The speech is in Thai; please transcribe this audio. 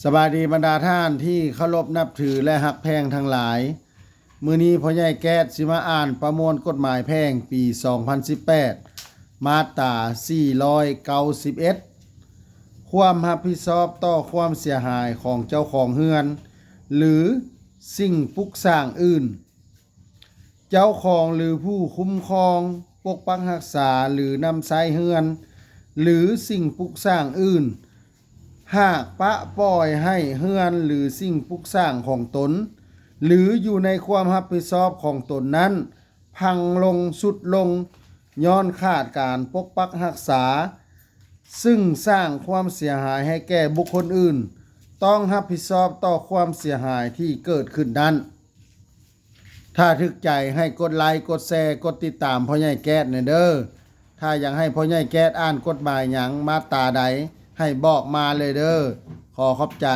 สบายดีบรรดาท่านที่เคารพนับถือและหักแพงทั้งหลายมื้อนี้พ่อใหญ่แก๊สสิมาอ่านประมวลกฎหมายแพ่งปี 2018 มาตรา491ความรับผิดชอบต่อความเสียหายของเจ้าของเรือน หรือสิ่งปลูกสร้างอื่น เจ้าของหรือผู้คุ้มครองปกปักรักษาหรือนำใช้เรือน หรือสิ่งปลูกสร้างอื่น หากปะปล่อยให้เรือนหรือสิ่งปลูกสร้างของตนหรืออยู่ในความรับผิดชอบของตนนั้นพังลงสุดลงย้อนขาดการปกปักรักษาซึ่งสร้างความเสียหายให้แก่บุคคลอื่นต้องรับผิดชอบต่อความเสียหายที่เกิดขึ้นนั้นถ้าถึกใจให้กดไลค์กดแชร์กดติดตามพ่อใหญ่แก๊สเด้อถ้าอยากให้พ่อใหญ่แก๊สอ่านกฎหมายหยังมาตราใดให้บอกมาเลยเด้อขอขอบใจ